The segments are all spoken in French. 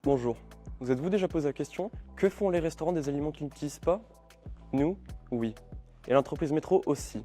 Bonjour, vous êtes-vous déjà posé la question, que font les restaurants des aliments qu'ils n'utilisent pas? Nous, oui. Et l'entreprise Métro aussi.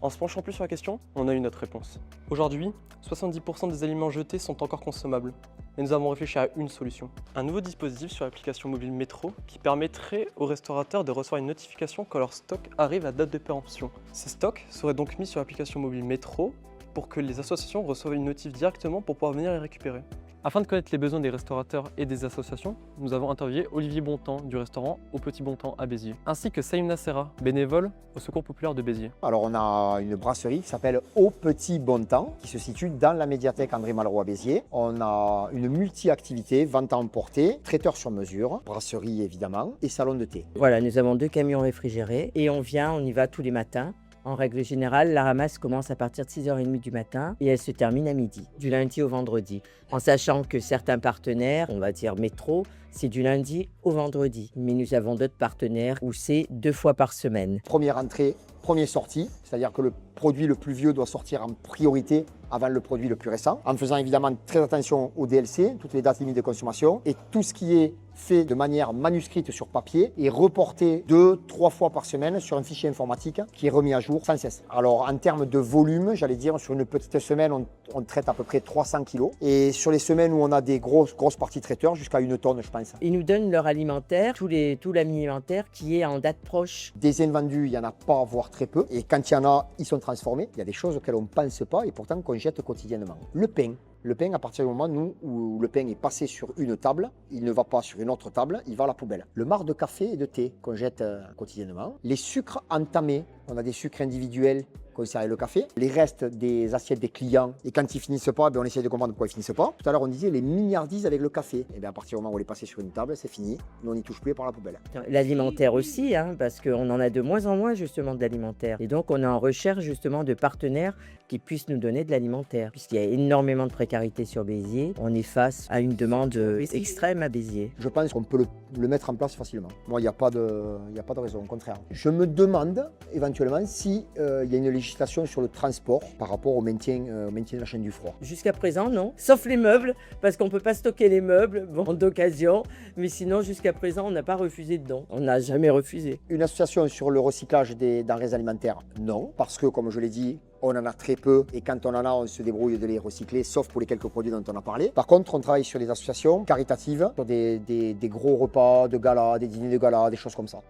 En se penchant plus sur la question, on a eu notre réponse. Aujourd'hui, 70% des aliments jetés sont encore consommables. Et nous avons réfléchi à une solution. Un nouveau dispositif sur l'application mobile Métro qui permettrait aux restaurateurs de recevoir une notification quand leur stock arrive à date de péremption. Ces stocks seraient donc mis sur l'application mobile Métro pour que les associations reçoivent une notif directement pour pouvoir venir les récupérer. Afin de connaître les besoins des restaurateurs et des associations, nous avons interviewé Olivier Bontemps du restaurant Au Petit Bontemps à Béziers, ainsi que Saïm Nacera, bénévole au Secours Populaire de Béziers. Alors on a une brasserie qui s'appelle Au Petit Bontemps, qui se situe dans la médiathèque André Malraux à Béziers. On a une multi-activité, vente à emporter, traiteur sur mesure, brasserie évidemment, et salon de thé. Voilà, nous avons 2 camions réfrigérés et on y va tous les matins. En règle générale, la ramasse commence à partir de 6h30 du matin et elle se termine à midi, du lundi au vendredi. En sachant que certains partenaires, on va dire métro, c'est du lundi au vendredi. Mais nous avons d'autres partenaires où c'est 2 fois par semaine. Première entrée, première sortie, c'est-à-dire que le produit le plus vieux doit sortir en priorité avant le produit le plus récent, en faisant évidemment très attention aux DLC, toutes les dates limites de consommation, et tout ce qui est fait de manière manuscrite sur papier est reporté 2-3 fois par semaine sur un fichier informatique qui est remis à jour sans cesse. Alors en termes de volume, j'allais dire sur une petite semaine, on traite à peu près 300 kg. Et sur les semaines où on a des grosses parties traiteurs, jusqu'à 1 tonne je pense. Ils nous donnent leur alimentaire, tout l'alimentaire qui est en date proche. Des invendus, il n'y en a pas, voire très peu. Et quand il y en a, ils sont transformés. Il y a des choses auxquelles on ne pense pas et pourtant qu'on jette quotidiennement. Le pain. Le pain, à partir du moment où le pain est passé sur une table, il ne va pas sur une autre table, il va à la poubelle. Le marc de café et de thé qu'on jette quotidiennement. Les sucres entamés, on a des sucres individuels concernant le café. Les restes des assiettes des clients, et quand ils finissent pas, on essaie de comprendre pourquoi ils finissent pas. Tout à l'heure, on disait les milliardises avec le café. Et bien à partir du moment où on est passé sur une table, c'est fini. Nous, on n'y touche plus par la poubelle. L'alimentaire aussi, parce qu'on en a de moins en moins justement de l'alimentaire. Et donc on est en recherche justement de partenaires qui puissent nous donner de l'alimentaire. Puisqu'il y a énormément de précarité sur Béziers, on est face à une demande extrême à Béziers. Je pense qu'on peut le mettre en place facilement. Moi, il n'y a pas de raison, au contraire. Je me demande éventuellement s'il y a une législation sur le transport par rapport au maintien de la chaîne du froid. Jusqu'à présent, non. Sauf les meubles, parce qu'on ne peut pas stocker les meubles, d'occasion. Mais sinon, jusqu'à présent, on n'a pas refusé de don. On n'a jamais refusé. Une association sur le recyclage des denrées alimentaires, non. Parce que, comme je l'ai dit, on en a très peu et quand on en a, on se débrouille de les recycler, sauf pour les quelques produits dont on a parlé. Par contre, on travaille sur des associations caritatives, sur des gros repas de gala, des dîners de gala, des choses comme ça.